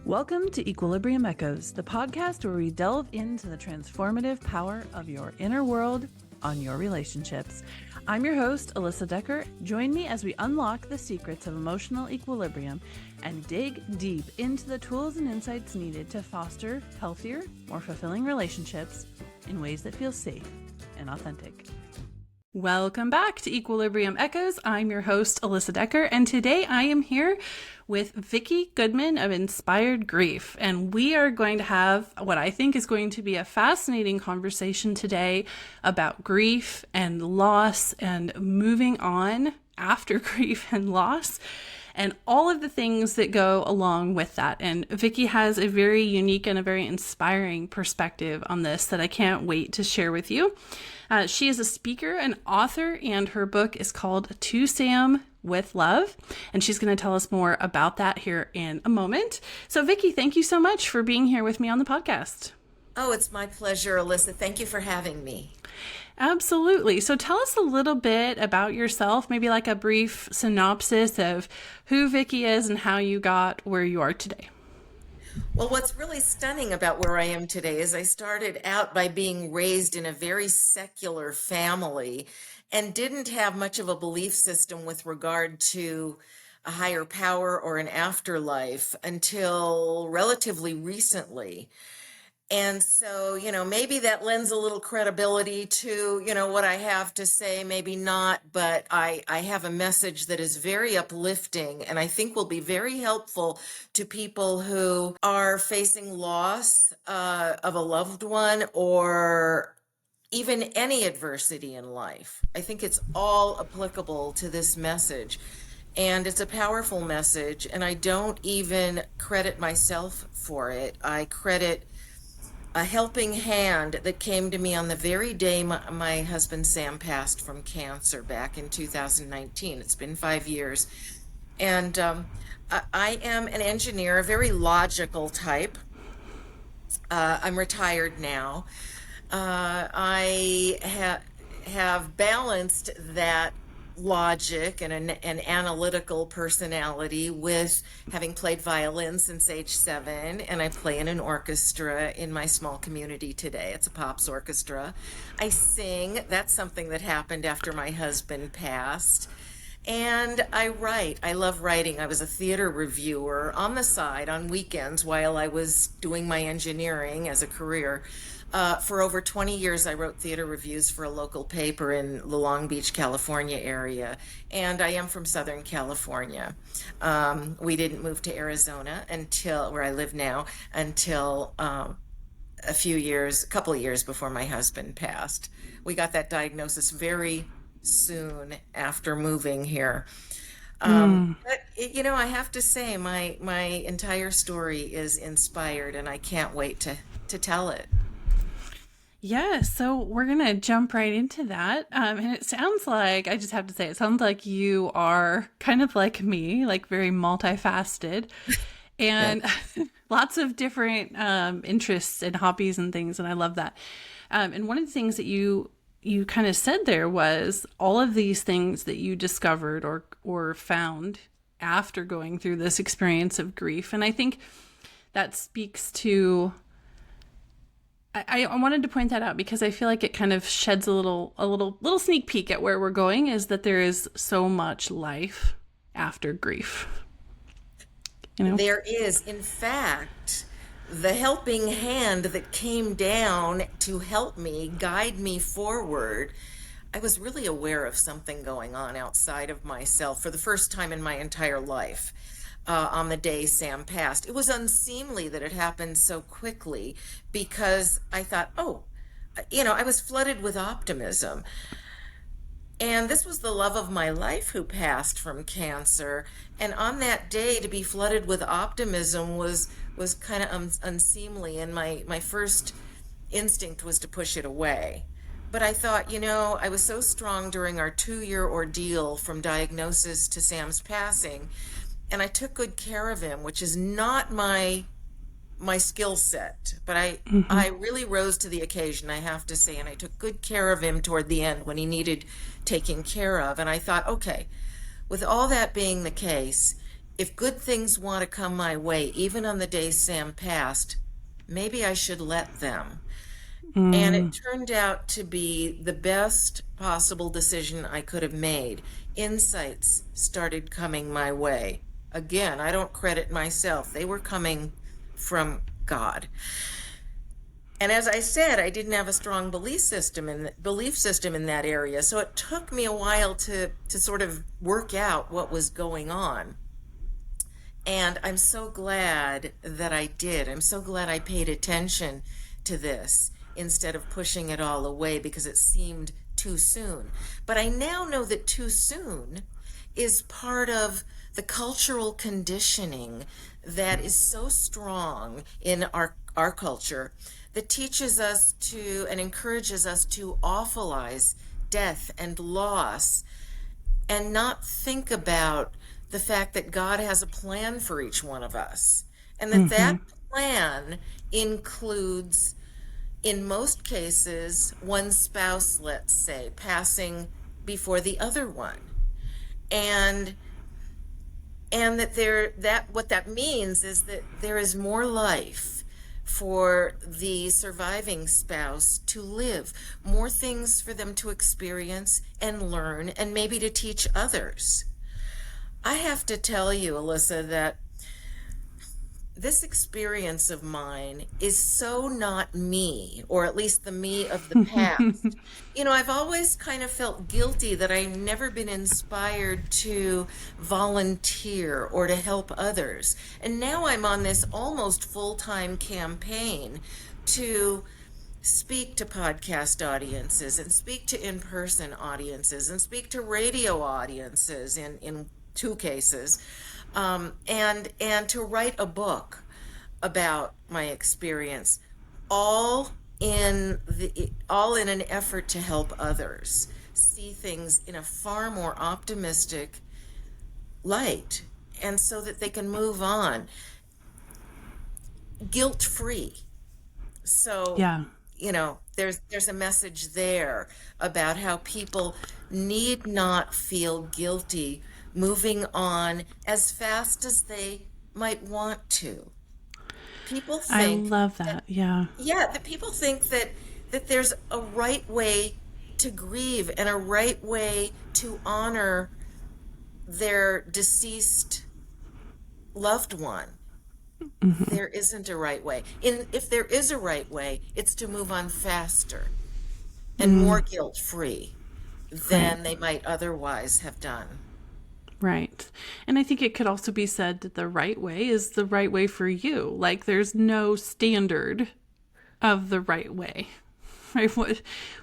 Welcome to Equilibrium Echoes, the podcast where we delve into the transformative power of your inner world on your relationships. I'm your host, Alyssa Decker. Join me as we unlock the secrets of emotional equilibrium and dig deep into the tools and insights needed to foster healthier, more fulfilling relationships in ways that feel safe and authentic. Welcome back to Equilibrium Echoes. I'm your host, Alyssa Decker, and today I am here with Vicki Goodman of Inspired Grief, and we are going to have what I think is going to be a fascinating conversation today about grief and loss and moving on after grief and loss and all of the things that go along with that. And Vicki has a very unique and a very inspiring perspective on this that I can't wait to share with you. She is a speaker and author, and her book is called To Sam with Love, and she's going to tell us more about that here in a moment. So Vicki, thank you so much for being here with me on the podcast. Oh, it's my pleasure, Alyssa. Thank you for having me. Absolutely. So tell us a little bit about yourself, maybe like a brief synopsis of who Vicki is and how you got where you are today. Well, what's really stunning about where I am today is I started out by being raised in a very secular family and didn't have much of a belief system with regard to a higher power or an afterlife until relatively recently. And so, maybe that lends a little credibility to, what I have to say, maybe not, but I have a message that is very uplifting and I think will be very helpful to people who are facing loss of a loved one or even any adversity in life. I think it's all applicable to this message. And it's a powerful message, and I don't even credit myself for it. I credit a helping hand that came to me on the very day my husband Sam passed from cancer back in 2019. It's been 5 years. And I am an engineer, a very logical type. I'm retired now. I have balanced that logic and an analytical personality with having played violin since age 7, and I play in an orchestra in my small community today. It's a pops orchestra. I sing. That's something that happened after my husband passed. And I write. I love writing. I was a theater reviewer on the side on weekends while I was doing my engineering as a career. For over 20 years, I wrote theater reviews for a local paper in the Long Beach, California area, and I am from Southern California. We didn't move to Arizona where I live now, until a couple of years before my husband passed. We got that diagnosis very soon after moving here. But, I have to say, my entire story is inspired, and I can't wait to tell it. Yeah, so we're going to jump right into that. And it sounds like, I just have to say, it sounds like you are kind of like me, like very multifaceted and lots of different interests and hobbies and things. And I love that. And one of the things that you kind of said there was all of these things that you discovered or found after going through this experience of grief. And I think that speaks to... I wanted to point that out because I feel like it kind of sheds a little sneak peek at where we're going, is that there is so much life after grief. There is. In fact, the helping hand that came down to help me, guide me forward, I was really aware of something going on outside of myself for the first time in my entire life. On the day Sam passed. It was unseemly that it happened so quickly because I thought, I was flooded with optimism. And this was the love of my life who passed from cancer. And on that day, to be flooded with optimism was kind of unseemly. And my first instinct was to push it away. But I thought, I was so strong during our 2-year ordeal from diagnosis to Sam's passing. And I took good care of him, which is not my skill set, but I really rose to the occasion, I have to say, and I took good care of him toward the end when he needed taking care of. And I thought, okay, with all that being the case, if good things want to come my way, even on the day Sam passed, maybe I should let them. And it turned out to be the best possible decision I could have made. Insights started coming my way. Again, I don't credit myself. They were coming from God. And as I said, I didn't have a strong belief system in that area. So it took me a while to sort of work out what was going on. And I'm so glad that I did. I'm so glad I paid attention to this instead of pushing it all away because it seemed too soon. But I now know that too soon is part of the cultural conditioning that is so strong in our culture that teaches us to and encourages us to awfulize death and loss and not think about the fact that God has a plan for each one of us and that that plan includes, in most cases, one spouse, let's say, passing before the other one. And that what that means is that there is more life for the surviving spouse to live, more things for them to experience and learn, and maybe to teach others. I have to tell you, Alyssa, that this experience of mine is so not me, or at least the me of the past. I've always kind of felt guilty that I've never been inspired to volunteer or to help others. And now I'm on this almost full-time campaign to speak to podcast audiences and speak to in-person audiences and speak to radio audiences in two cases. And to write a book about my experience, all in an effort to help others see things in a far more optimistic light, and so that they can move on guilt-free. So Yeah. there's a message there about how people need not feel guilty moving on as fast as they might want to. People think I love that. Yeah. that people think that there's a right way to grieve and a right way to honor their deceased loved one. There isn't a right way. If there is a right way, it's to move on faster and more guilt-free than they might otherwise have done. Right. And I think it could also be said that the right way is the right way for you. Like there's no standard of the right way, right?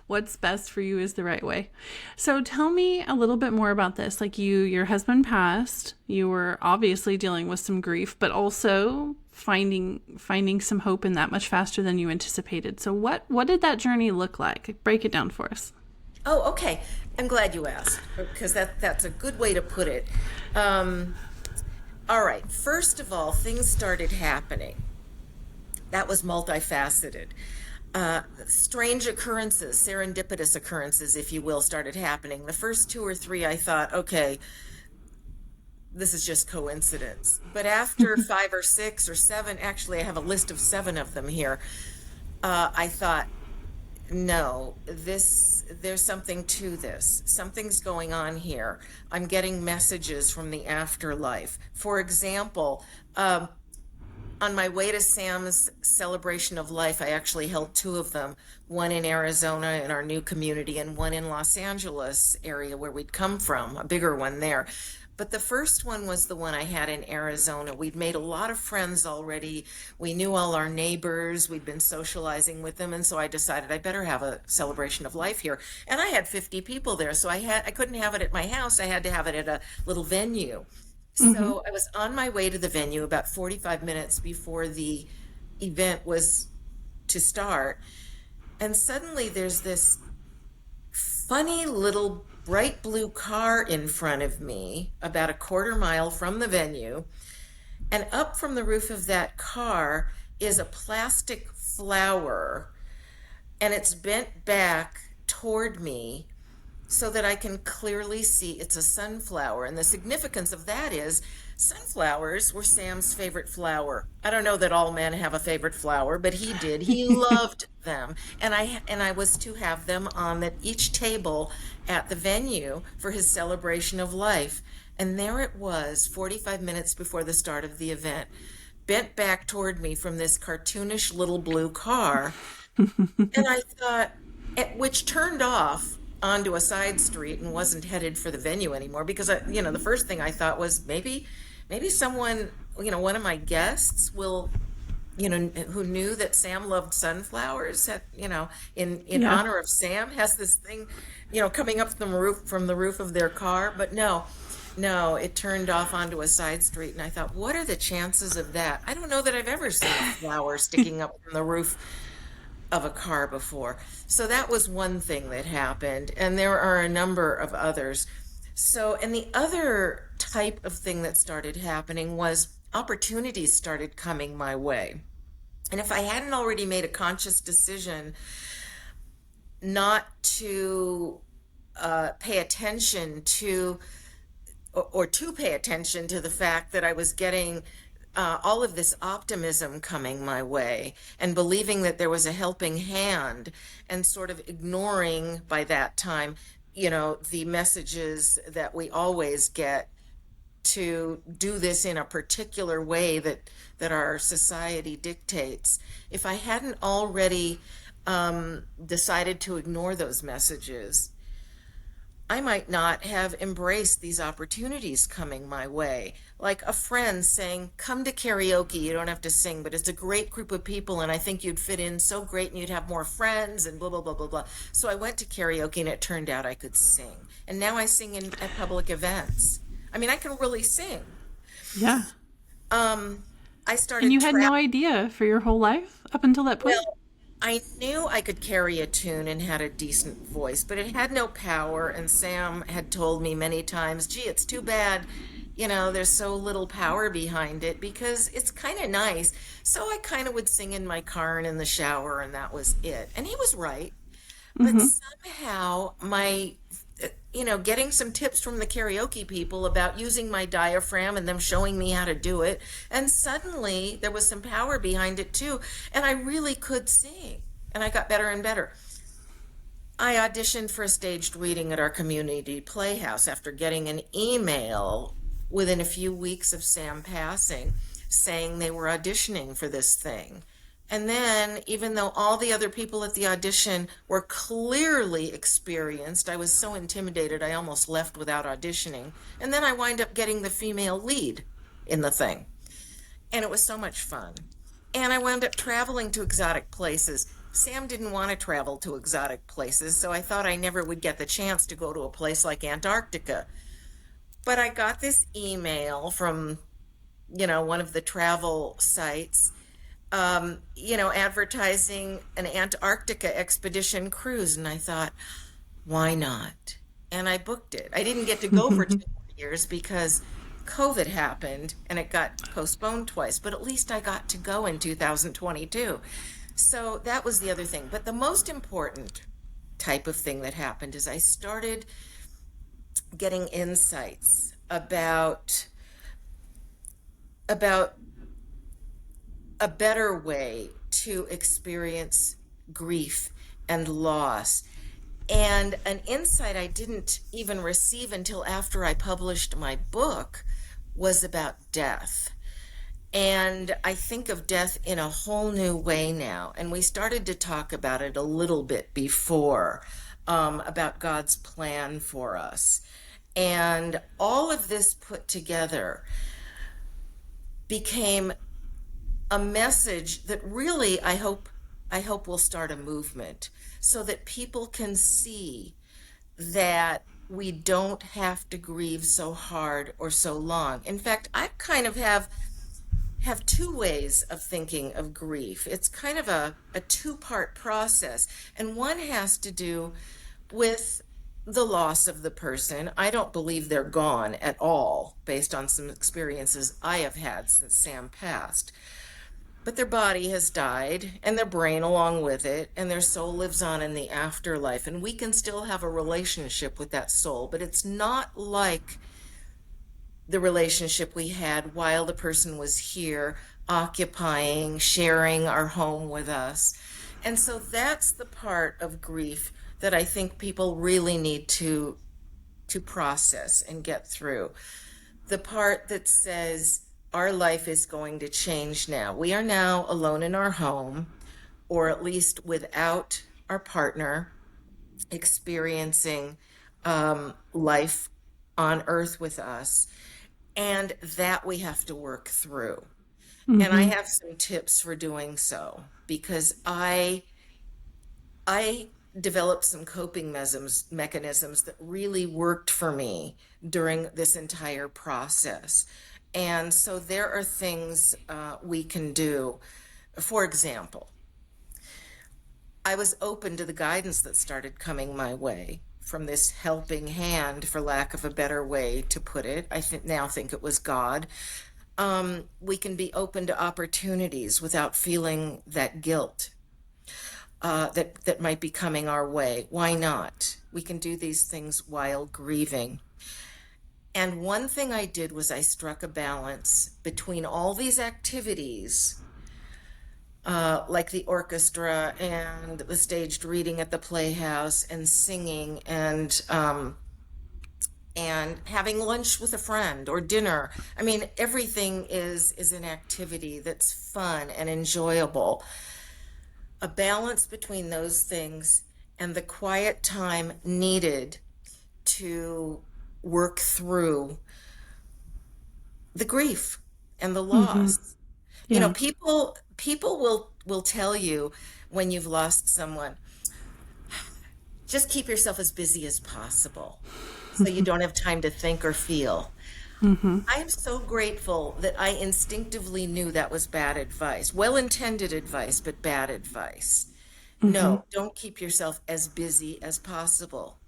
What's best for you is the right way. So tell me a little bit more about this. Like your husband passed, you were obviously dealing with some grief, but also finding some hope in that much faster than you anticipated. So what did that journey look like? Break it down for us. Oh, okay. I'm glad you asked, because that's a good way to put it. All right. First of all, things started happening. That was multifaceted. Strange occurrences, serendipitous occurrences, if you will, started happening. The first two or three, I thought, okay, this is just coincidence. But after 5 or 6 or 7, actually, I have a list of 7 of them here. I thought, no, there's something to this. Something's going on here. I'm getting messages from the afterlife. For example, on my way to Sam's celebration of life, I actually held 2 of them, one in Arizona in our new community and one in Los Angeles area where we'd come from, a bigger one there. But the first one was the one I had in Arizona. We'd made a lot of friends already. We knew all our neighbors. We'd been socializing with them. And so I decided I better have a celebration of life here. And I had 50 people there. So I couldn't have it at my house. I had to have it at a little venue. So I was on my way to the venue about 45 minutes before the event was to start. And suddenly there's this funny little bright blue car in front of me about a quarter mile from the venue. And up from the roof of that car is a plastic flower, and it's bent back toward me so that I can clearly see it's a sunflower. And the significance of that is Sunflowers were Sam's favorite flower. I don't know that all men have a favorite flower, but he did. He loved them. And I was to have them on each table at the venue for his celebration of life. And there it was, 45 minutes before the start of the event, bent back toward me from this cartoonish little blue car. And I thought, which turned off onto a side street and wasn't headed for the venue anymore, because the first thing I thought was maybe someone, one of my guests will, who knew that Sam loved sunflowers, in honor of Sam, has this thing, coming up from the roof of their car. But no, it turned off onto a side street, and I thought, what are the chances of that? I don't know that I've ever seen a flower sticking up from the roof of a car before. So that was one thing that happened, and there are a number of others. So, and the other type of thing that started happening was opportunities started coming my way. And if I hadn't already made a conscious decision not to pay attention to, or to pay attention to the fact that I was getting all of this optimism coming my way and believing that there was a helping hand, and sort of ignoring by that time, the messages that we always get to do this in a particular way that our society dictates. If I hadn't already decided to ignore those messages, I might not have embraced these opportunities coming my way. Like a friend saying, come to karaoke, you don't have to sing, but it's a great group of people and I think you'd fit in so great and you'd have more friends and blah, blah, blah, blah, blah. So I went to karaoke and it turned out I could sing. And now I sing at public events. I mean, I can really sing. Yeah. I started. And you had no idea for your whole life up until that point? Well, I knew I could carry a tune and had a decent voice, but it had no power. And Sam had told me many times, gee, it's too bad, there's so little power behind it, because it's kind of nice. So I kind of would sing in my car and in the shower, and that was it. And he was right. But somehow getting some tips from the karaoke people about using my diaphragm and them showing me how to do it. And suddenly there was some power behind it too. And I really could sing, and I got better and better. I auditioned for a staged reading at our community playhouse after getting an email within a few weeks of Sam passing saying they were auditioning for this thing. And then, even though all the other people at the audition were clearly experienced, I was so intimidated I almost left without auditioning. And then I wind up getting the female lead in the thing. And it was so much fun. And I wound up traveling to exotic places. Sam didn't want to travel to exotic places, so I thought I never would get the chance to go to a place like Antarctica. But I got this email from, one of the travel sites, advertising an Antarctica expedition cruise. And I thought, why not? And I booked it. I didn't get to go for 2 years because COVID happened and it got postponed twice, but at least I got to go in 2022. So that was the other thing. But the most important type of thing that happened is I started getting insights about a better way to experience grief and loss. And an insight I didn't even receive until after I published my book was about death. And I think of death in a whole new way now. And we started to talk about it a little bit before, about God's plan for us. And all of this put together became a message that really I hope will start a movement so that people can see that we don't have to grieve so hard or so long. In fact, I kind of have two ways of thinking of grief. It's kind of a two-part process, and one has to do with the loss of the person. I don't believe they're gone at all, based on some experiences I have had since Sam passed. But their body has died, and their brain along with it, and their soul lives on in the afterlife, and we can still have a relationship with that soul, but it's not like the relationship we had while the person was here, occupying, sharing our home with us. And so that's the part of grief that I think people really need to process and get through. The part that says our life is going to change now. We are now alone in our home, or at least without our partner, experiencing life on earth with us, and that we have to work through. And I have some tips for doing so because I developed some coping mechanisms that really worked for me during this entire process. And so there are things we can do. For example, I was open to the guidance that started coming my way from this helping hand, for lack of a better way to put it. I now think it was God. We can be open to opportunities without feeling that guilt that might be coming our way. Why not? We can do these things while grieving. And one thing I did was I struck a balance between all these activities, like the orchestra and the staged reading at the playhouse and singing and having lunch with a friend or dinner. I mean, everything is an activity that's fun and enjoyable. A balance between those things and the quiet time needed to work through the grief and the loss. Yeah. You know, people will tell you when you've lost someone, just keep yourself as busy as possible so you don't have time to think or feel. I am so grateful that I instinctively knew that was bad advice, well-intended advice, but bad advice. No, don't keep yourself as busy as possible.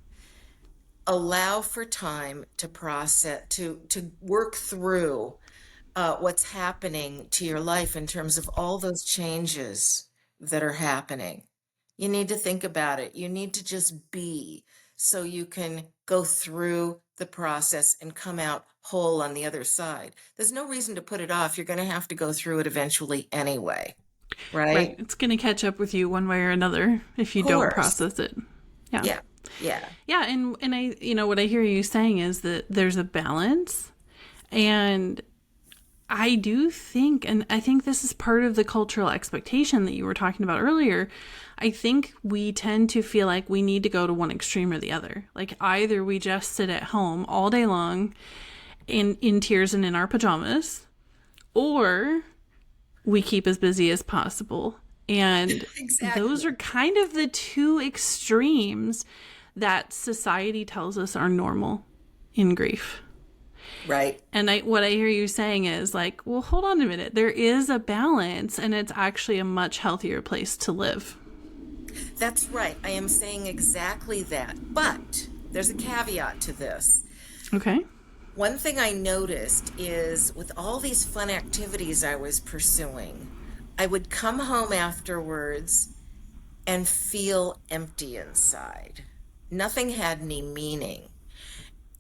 Allow for time to process, to work through what's happening to your life in terms of all those changes that are happening. You need to think about it. You need to just be so you can go through the process and come out whole on the other side. There's no reason to put it off. You're going to have to go through it eventually anyway, right? It's going to catch up with you one way or another if you Of don't course. process it. Yeah. Yeah. Yeah. Yeah, and I, what I hear you saying is that there's a balance, and I do think, and I think this is part of the cultural expectation that you were talking about earlier. I think we tend to feel like we need to go to one extreme or the other. Like either we just sit at home all day long in tears and in our pajamas, or we keep as busy as possible. And Exactly. those are kind of the two extremes that society tells us are normal in grief. Right. And what I hear you saying is like, well, hold on a minute. There is a balance, and it's actually a much healthier place to live. That's right. I am saying exactly that. But there's a caveat to this. Okay. One thing I noticed is with all these fun activities I was pursuing, I would come home afterwards and feel empty inside. Nothing had any meaning.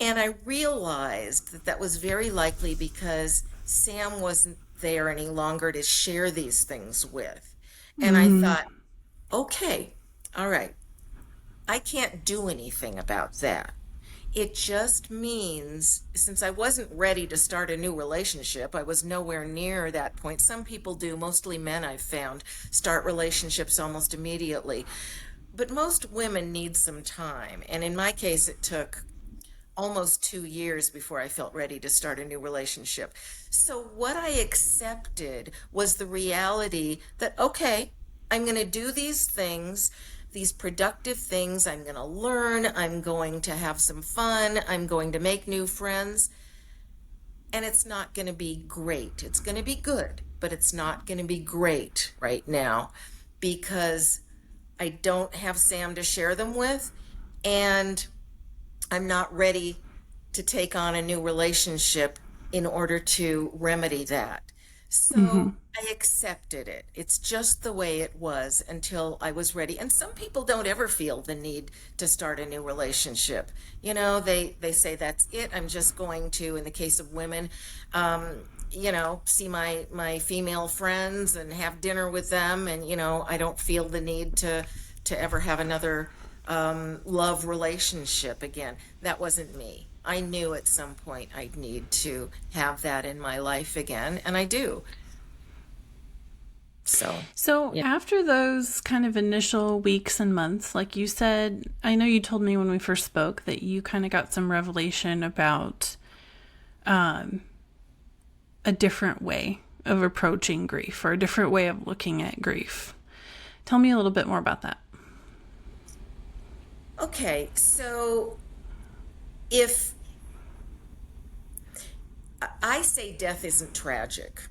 And I realized that that was very likely because Sam wasn't there any longer to share these things with. And I thought, okay, all right, I can't do anything about that. It just means, since I wasn't ready to start a new relationship, I was nowhere near that point. Some people do, mostly men I've found, start relationships almost immediately. But most women need some time. And in my case, it took almost 2 years before I felt ready to start a new relationship. So what I accepted was the reality that, okay, I'm going to do these things, these productive things. I'm going to learn. I'm going to have some fun. I'm going to make new friends. And it's not going to be great. It's going to be good, but it's not going to be great right now because I don't have Sam to share them with, and I'm not ready to take on a new relationship in order to remedy that. Mm-hmm. So I accepted it. It's just the way it was until I was ready. And some people don't ever feel the need to start a new relationship. They say that's it. I'm just going to, in the case of women, see my female friends and have dinner with them, and I don't feel the need to ever have another love relationship again. That wasn't me. I knew at some point I'd need to have that in my life again, and I do. So, So, yeah. after those kind of initial weeks and months, like you said, I know you told me when we first spoke that you kind of got some revelation about a different way of approaching grief or a different way of looking at grief. Tell me a little bit more about that. Okay, so if I say death isn't tragic,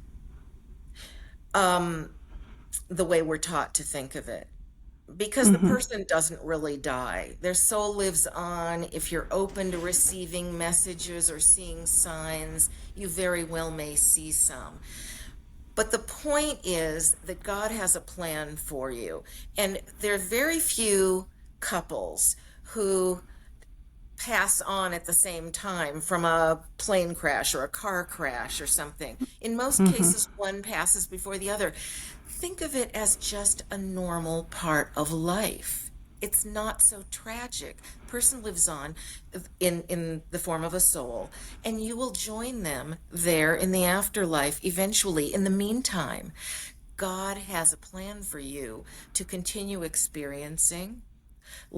the way we're taught to think of it, because the Mm-hmm. person doesn't really die. Their soul lives on. If you're open to receiving messages or seeing signs, you very well may see some. But the point is that God has a plan for you. And there are very few couples who pass on at the same time from a plane crash or a car crash or something. In most Mm-hmm. cases, one passes before the other. Think of it as just a normal part of life. It's not so tragic. Person lives on in the form of a soul, and you will join them there in the afterlife eventually. In the meantime, God has a plan for you to continue experiencing,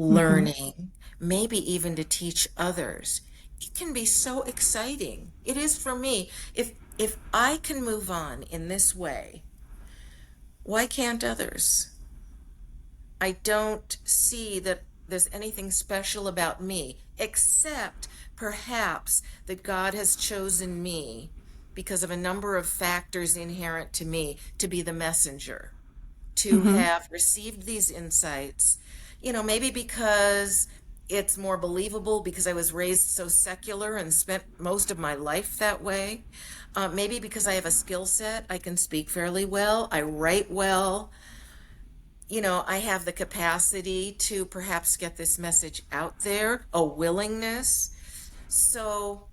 Mm-hmm. learning, maybe even to teach others. It can be so exciting. It is for me. If I can move on in this way, why can't others? I don't see that there's anything special about me, except perhaps that God has chosen me because of a number of factors inherent to me to be the messenger, to Mm-hmm. have received these insights, maybe because it's more believable because I was raised so secular and spent most of my life that way. Maybe because I have a skill set, I can speak fairly well, I write well, I have the capacity to perhaps get this message out there, a willingness. So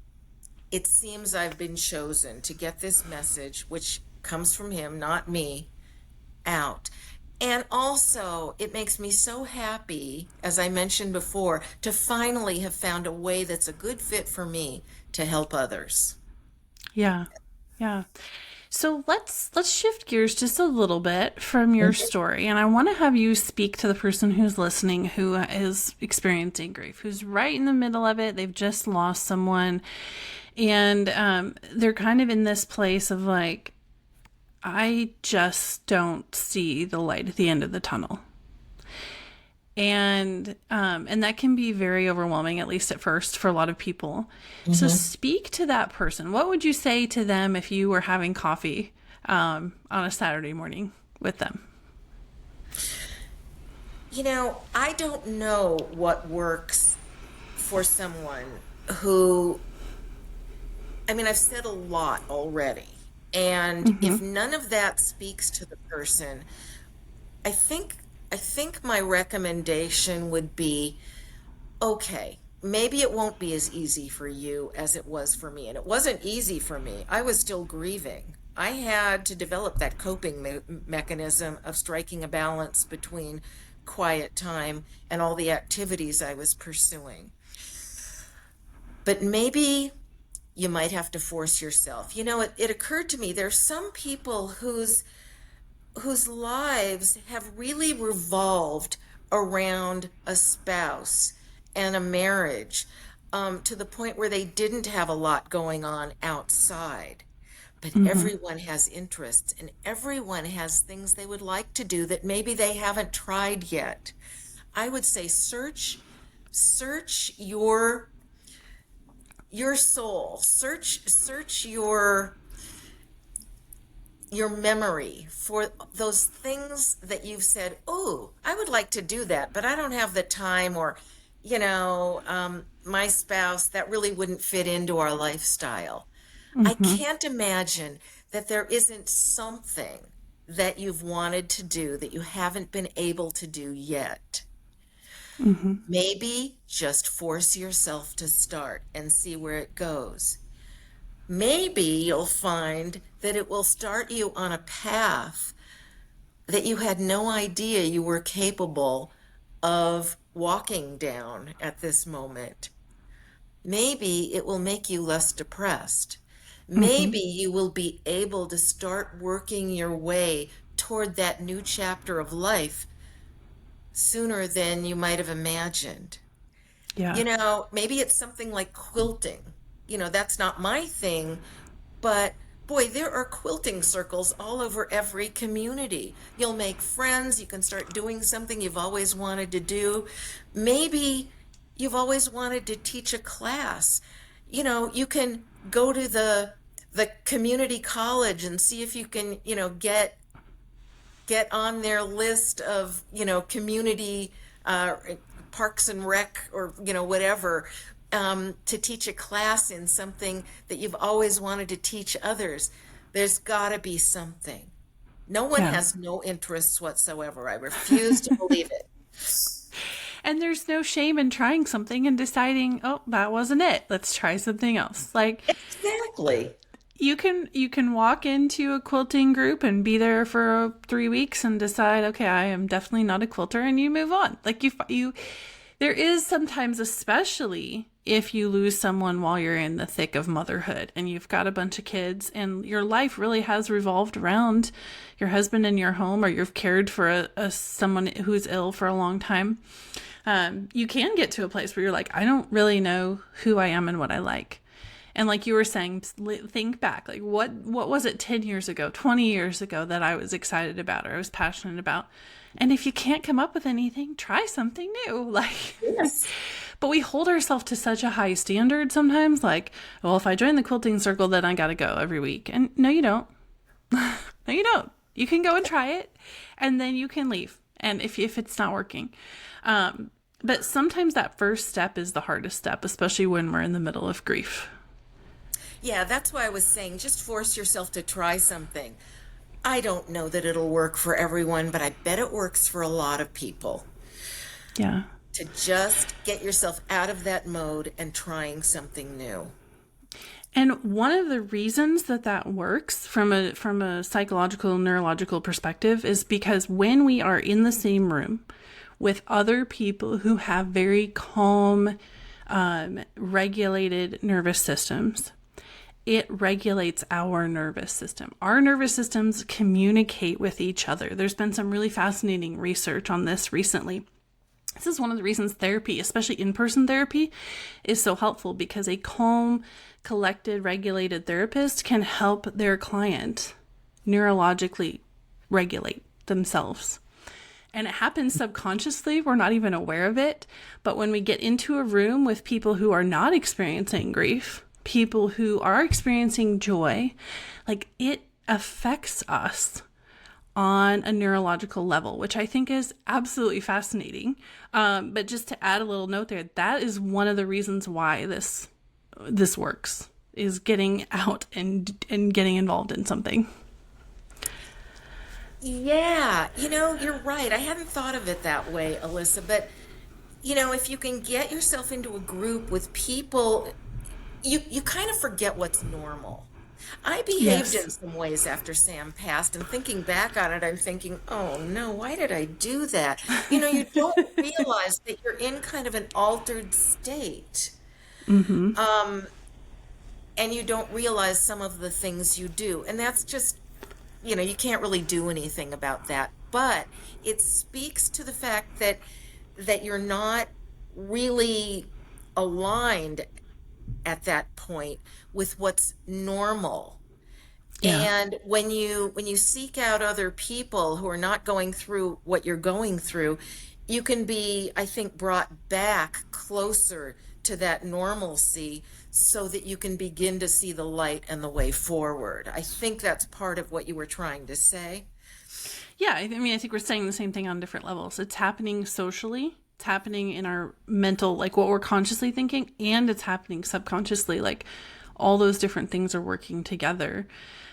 it seems I've been chosen to get this message, which comes from him, not me, out. And also, it makes me so happy, as I mentioned before, to finally have found a way that's a good fit for me to help others. Yeah. Yeah. So let's shift gears just a little bit from your story, and I want to have you speak to the person who's listening who is experiencing grief, who's right in the middle of it. They've just lost someone, and they're kind of in this place of like, I just don't see the light at the end of the tunnel. And that can be very overwhelming, at least at first, for a lot of people. So Mhm. speak to that person. What would you say to them if you were having coffee on a Saturday morning with them? I don't know what works for someone who, I mean, I've said a lot already. And Mm-hmm. if none of that speaks to the person, I think I think my recommendation would be, okay, maybe it won't be as easy for you as it was for me. And it wasn't easy for me. I was still grieving. I had to develop that coping mechanism of striking a balance between quiet time and all the activities I was pursuing. But maybe you might have to force yourself. It occurred to me there's some people whose lives have really revolved around a spouse and a marriage, to the point where they didn't have a lot going on outside. But Mm-hmm. everyone has interests and everyone has things they would like to do that maybe they haven't tried yet. I would say search your soul, search your memory for those things that you've said, oh, I would like to do that, but I don't have the time, or, my spouse, that really wouldn't fit into our lifestyle. I Mm-hmm. can't imagine that there isn't something that you've wanted to do that you haven't been able to do yet. Mm-hmm. Maybe just force yourself to start and see where it goes. Maybe you'll find that it will start you on a path that you had no idea you were capable of walking down at this moment. Maybe it will make you less depressed. Mm-hmm. Maybe you will be able to start working your way toward that new chapter of life sooner than you might have imagined. Yeah. Maybe it's something like quilting. That's not my thing, but boy, there are quilting circles all over every community. You'll make friends, you can start doing something you've always wanted to do. Maybe you've always wanted to teach a class. You can go to the community college and see if you can, get on their list of, community parks and rec or, whatever, to teach a class in something that you've always wanted to teach others. There's got to be something. No one Yeah. has no interests whatsoever. I refuse to believe it. And there's no shame in trying something and deciding, oh, that wasn't it. Let's try something else. Like, Exactly. you can walk into a quilting group and be there for 3 weeks and decide, okay, I am definitely not a quilter, and you move on. Like you there is sometimes, especially if you lose someone while you're in the thick of motherhood and you've got a bunch of kids and your life really has revolved around your husband and your home, or you've cared for someone who's ill for a long time. You can get to a place where you're like, I don't really know who I am and what I like. And like you were saying, think back, like what was it 10 years ago, 20 years ago that I was excited about or I was passionate about? And if you can't come up with anything, try something new. Like, Yes. but we hold ourselves to such a high standard sometimes, like, well, if I join the quilting circle, then I got to go every week. And no, you don't. No, you don't. You can go and try it and then you can leave. And if it's not working, but sometimes that first step is the hardest step, especially when we're in the middle of grief. Yeah, that's why I was saying just force yourself to try something. I don't know that it'll work for everyone, but I bet it works for a lot of people. Yeah. To just get yourself out of that mode and trying something new. And one of the reasons that works from a psychological, neurological perspective is because when we are in the same room with other people who have very calm, regulated nervous systems, it regulates our nervous system. Our nervous systems communicate with each other. There's been some really fascinating research on this recently. This is one of the reasons therapy, especially in-person therapy, is so helpful, because a calm, collected, regulated therapist can help their client neurologically regulate themselves. And it happens subconsciously. We're not even aware of it. But when we get into a room with people who are not experiencing grief, people who are experiencing joy, like, it affects us on a neurological level, which I think is absolutely fascinating. But just to add a little note there, that is one of the reasons why this works, is getting out and getting involved in something. Yeah, you're right. I hadn't thought of it that way, Alyssa, but if you can get yourself into a group with people, you kind of forget what's normal. I behaved in some ways after Sam passed, and thinking back on it, I'm thinking, oh no, why did I do that? You don't realize that you're in kind of an altered state. Mm-hmm. And you don't realize some of the things you do. And that's just, you can't really do anything about that. But it speaks to the fact that you're not really aligned at that point with what's normal. Yeah. And when you seek out other people who are not going through what you're going through, you can be, I think, brought back closer to that normalcy so that you can begin to see the light and the way forward. I think that's part of what you were trying to say. Yeah, I think we're saying the same thing on different levels. It's happening socially, it's happening in our mental, like what we're consciously thinking, and it's happening subconsciously, like all those different things are working together.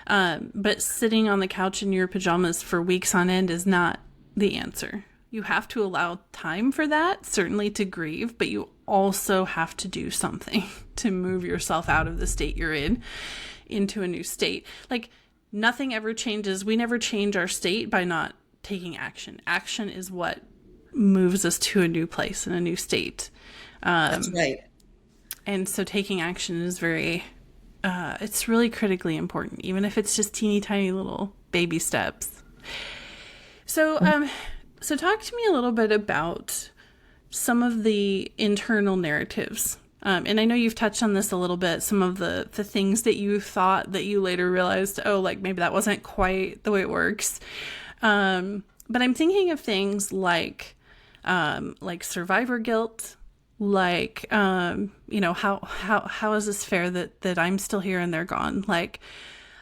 But sitting on the couch in your pajamas for weeks on end is not the answer. You have to allow time for that, certainly to grieve, but you also have to do something to move yourself out of the state you're in into a new state. Like, nothing ever changes. We never change our state by not taking action. Action is what moves us to a new place and a new state. That's right. And so taking action is it's really critically important, even if it's just teeny tiny little baby steps. So, so talk to me a little bit about some of the internal narratives. And I know you've touched on this a little bit, some of the things that you thought that you later realized, oh, like maybe that wasn't quite the way it works. But I'm thinking of things like survivor guilt, like, how is this fair that I'm still here and they're gone? Like,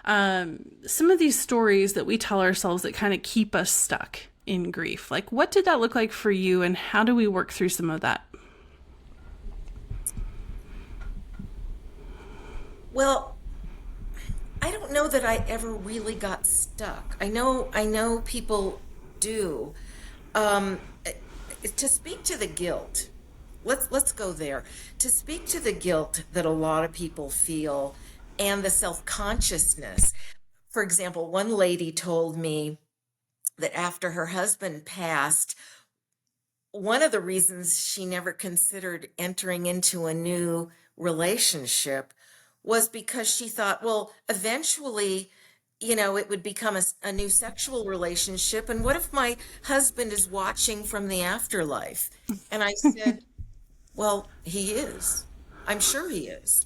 some of these stories that we tell ourselves that kind of keep us stuck in grief. Like, what did that look like for you, and how do we work through some of that? Well, I don't know that I ever really got stuck. I know people do. To speak to the guilt, let's go there. To speak to the guilt that a lot of people feel and the self-consciousness. For example, one lady told me that after her husband passed, one of the reasons she never considered entering into a new relationship was because she thought, well, eventually, it would become a new sexual relationship. And what if my husband is watching from the afterlife? And I said, well, he is. I'm sure he is.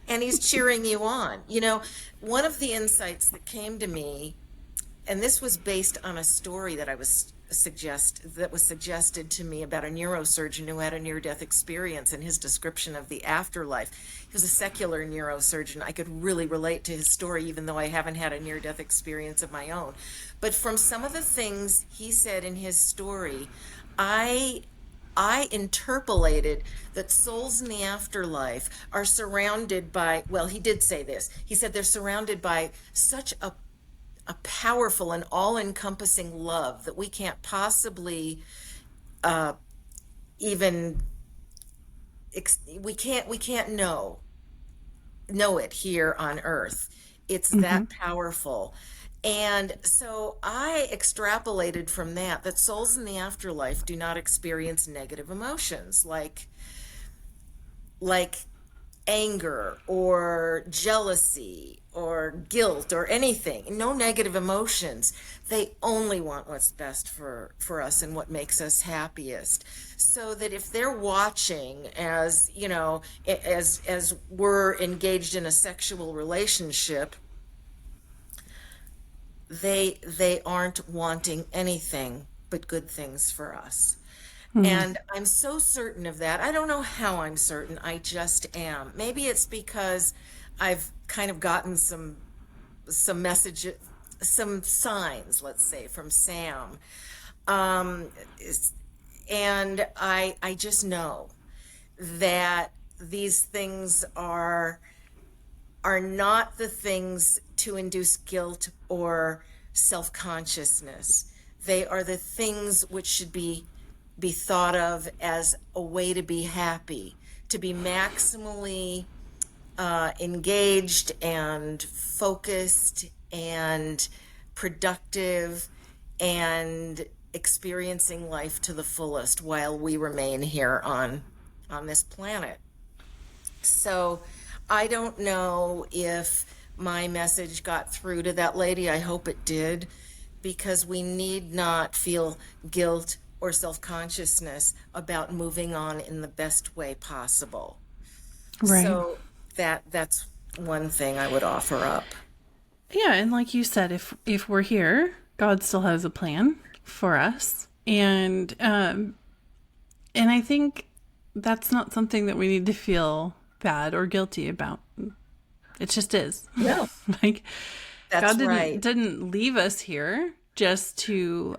And he's cheering you on. One of the insights that came to me, and this was based on a story that was suggested to me about a neurosurgeon who had a near-death experience, and his description of the afterlife. He was a secular neurosurgeon. I could really relate to his story, even though I haven't had a near-death experience of my own. But from some of the things he said in his story, I interpolated that souls in the afterlife are surrounded by, well, he did say this. He said they're surrounded by such a powerful and all-encompassing love that we can't possibly we can't know it here on earth. It's that powerful. And so I extrapolated from that souls in the afterlife do not experience negative emotions like anger or jealousy or guilt or anything. No negative emotions. They only want what's best for us and what makes us happiest. So that if they're watching as we're engaged in a sexual relationship, they aren't wanting anything but good things for us. And I'm so certain of that. I don't know how I'm certain. I just am. Maybe it's because I've kind of gotten some messages, some signs, let's say, from Sam. And I just know that these things are not the things to induce guilt or self-consciousness. They are the things which should be thought of as a way to be happy, to be maximally engaged and focused and productive and experiencing life to the fullest while we remain here on this planet. So I don't know if my message got through to that lady. I hope it did, because we need not feel guilt or self-consciousness about moving on in the best way possible. Right. So that's one thing I would offer up. Yeah, and like you said, if we're here, God still has a plan for us, and I think that's not something that we need to feel bad or guilty about. It just is. No. Like, That's God right. didn't leave us here just to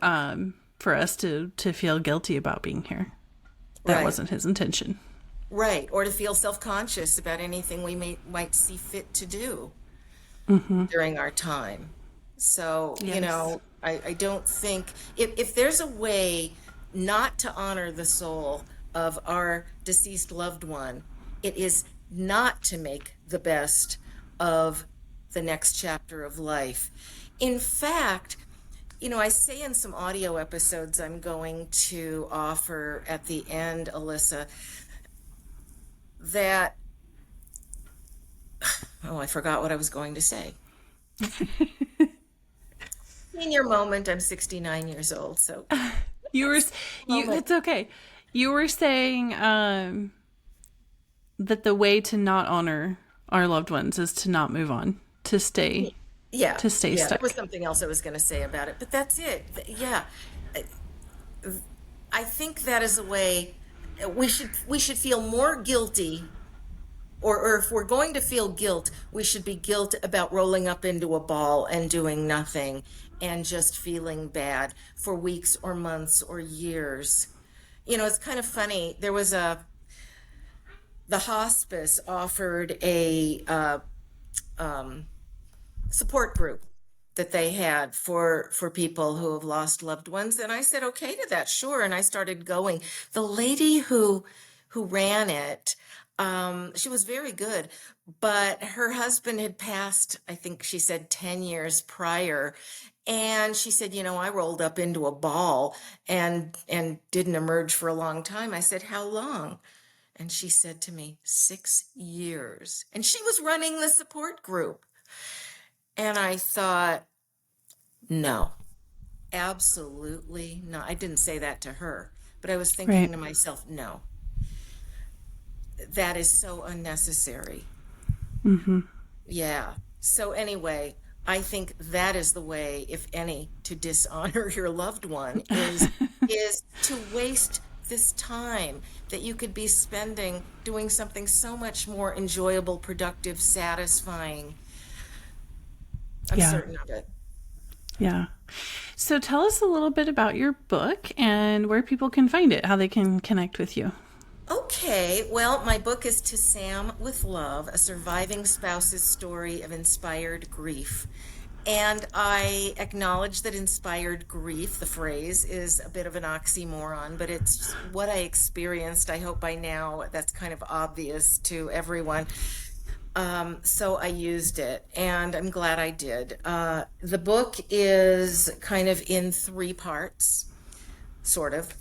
for us to feel guilty about being here. That Right. wasn't his intention. Right. Or to feel self-conscious about anything we might see fit to do Hmm. during our time. So, Yes. I don't think if there's a way not to honor the soul of our deceased loved one, it is not to make the best of the next chapter of life. In fact, I say in some audio episodes I'm going to offer at the end, Alyssa, that, oh, I forgot what I was going to say. Senior moment, I'm 69 years old, so You were, moment. it's okay. You were saying that the way to not honor our loved ones is to not move on, Yeah, to stay yeah, there was stuck. something else I was going to say about it, but that's it. Yeah, I think that is a way we should feel more guilty, or if we're going to feel guilt, we should be guilt about rolling up into a ball and doing nothing and just feeling bad for weeks or months or years. It's kind of funny. The hospice offered a support group that they had for people who have lost loved ones, and I said okay to that, sure, and I started going. The lady who ran it, she was very good, but her husband had passed, I think she said 10 years prior, and she said, I rolled up into a ball and didn't emerge for a long time. I said, how long? And she said to me, 6 years, and she was running the support group. And I thought, no, absolutely not. I didn't say that to her, but I was thinking Right. to myself, no, that is so unnecessary. Mm-hmm. Yeah. So anyway, I think that is the way, if any, to dishonor your loved one is to waste this time that you could be spending doing something so much more enjoyable, productive, satisfying. I'm Yeah. certain of it. Yeah. So tell us a little bit about your book and where people can find it, how they can connect with you. Okay, well, my book is To Sam with Love, a surviving spouse's story of inspired grief. And I acknowledge that inspired grief, the phrase, is a bit of an oxymoron, but it's what I experienced. I hope by now that's kind of obvious to everyone. So I used it, and I'm glad I did. The book is kind of in three parts, sort of.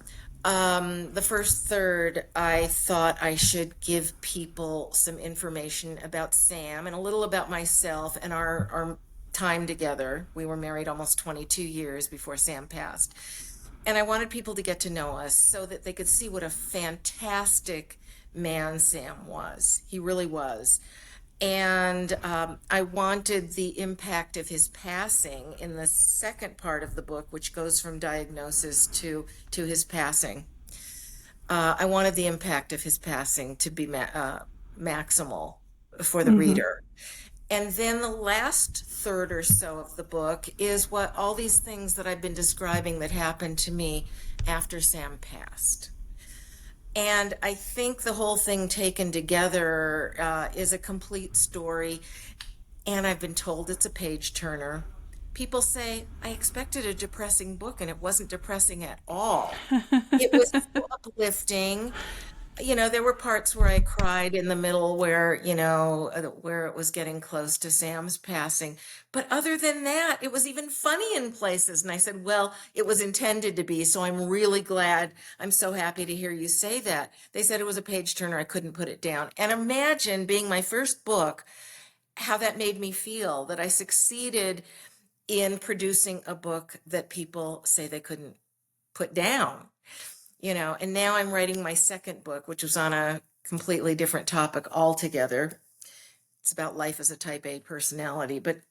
The first third, I thought I should give people some information about Sam and a little about myself and our time together. We were married almost 22 years before Sam passed. And I wanted people to get to know us so that they could see what a fantastic man Sam was. He really was. And I wanted the impact of his passing in the second part of the book, which goes from diagnosis to his passing. I wanted the impact of his passing to be maximal for the Mm-hmm. reader. And then the last third or so of the book is what all these things that I've been describing that happened to me after Sam passed. And I think the whole thing taken together is a complete story. And I've been told it's a page turner. People say, I expected a depressing book, and it wasn't depressing at all. It was so uplifting. There were parts where I cried in the middle where it was getting close to Sam's passing. But other than that, it was even funny in places. And I said, well, it was intended to be. So I'm really glad. I'm so happy to hear you say that. They said it was a page turner. I couldn't put it down. And imagine being my first book, how that made me feel that I succeeded in producing a book that people say they couldn't put down. And now I'm writing my second book, which was on a completely different topic altogether. It's about life as a type A personality. But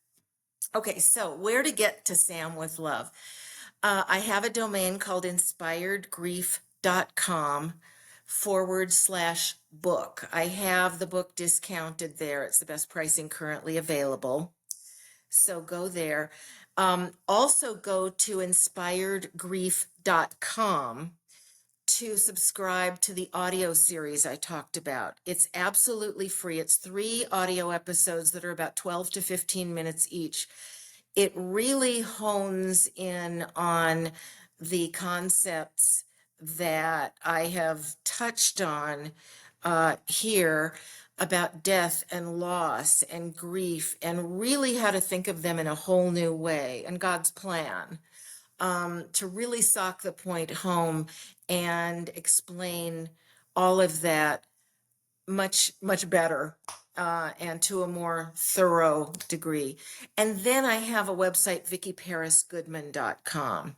okay, so where to get to Sam with Love? I have a domain called inspiredgrief.com/book. I have the book discounted there. It's the best pricing currently available. So go there. Also go to inspiredgrief.com to subscribe to the audio series I talked about. It's absolutely free. It's 3 audio episodes that are about 12 to 15 minutes each. It really hones in on the concepts that I have touched on here about death and loss and grief, and really how to think of them in a whole new way, and God's plan, to really sock the point home and explain all of that much, much better, and to a more thorough degree. And then I have a website, VickiParisGoodman.com,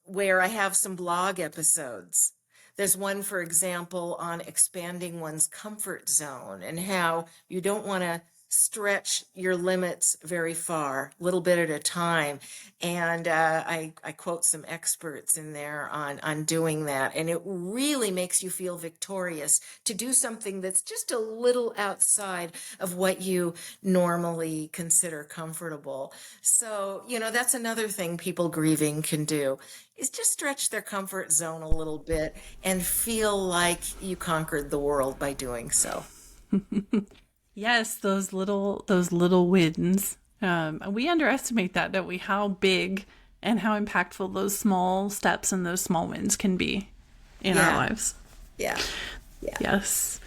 where I have some blog episodes. There's one, for example, on expanding one's comfort zone and how you don't want to stretch your limits very far, a little bit at a time. And I quote some experts in there on doing that. And it really makes you feel victorious to do something that's just a little outside of what you normally consider comfortable. So, that's another thing people grieving can do, is just stretch their comfort zone a little bit and feel like you conquered the world by doing so. Yes, those little wins. We underestimate that, don't we? How big and how impactful those small steps and those small wins can be in our lives. Yeah. Yes.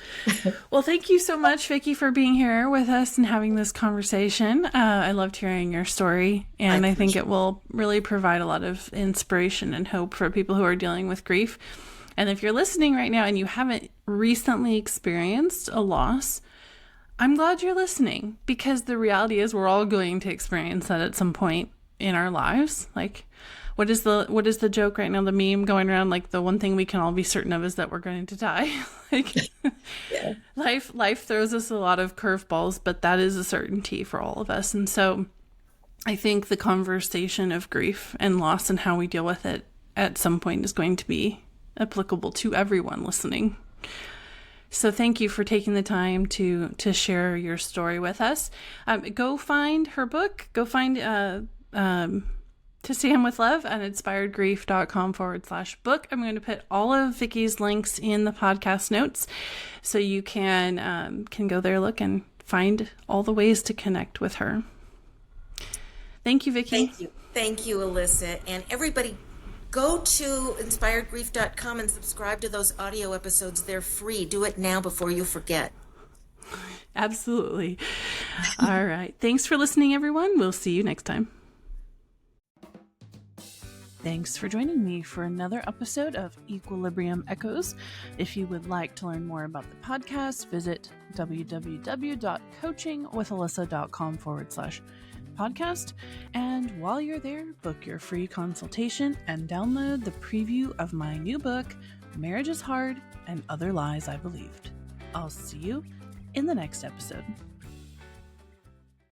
Well, thank you so much, Vicki, for being here with us and having this conversation. I loved hearing your story, and I think it will really provide a lot of inspiration and hope for people who are dealing with grief. And if you're listening right now and you haven't recently experienced a loss, I'm glad you're listening, because the reality is we're all going to experience that at some point in our lives. Like, what is the joke right now, the meme going around, like, the one thing we can all be certain of is that we're going to die. Like, yeah. Life throws us a lot of curveballs, but that is a certainty for all of us. And so I think the conversation of grief and loss and how we deal with it at some point is going to be applicable to everyone listening. So thank you for taking the time to share your story with us. Go find her book. Go find To Stand With Love at inspiredgrief.com/book. I'm going to put all of Vicki's links in the podcast notes, so you can go there, look, and find all the ways to connect with her. Thank you, Vicki. Thank you, Alyssa. And everybody, go to inspiredgrief.com and subscribe to those audio episodes. They're free. Do it now before you forget. Absolutely. All right. Thanks for listening, everyone. We'll see you next time. Thanks for joining me for another episode of Equilibrium Echoes. If you would like to learn more about the podcast, visit www.coachingwithalyssa.com/podcast. And while you're there, book your free consultation and download the preview of my new book, Marriage is Hard and Other Lies I Believed. I'll see you in the next episode.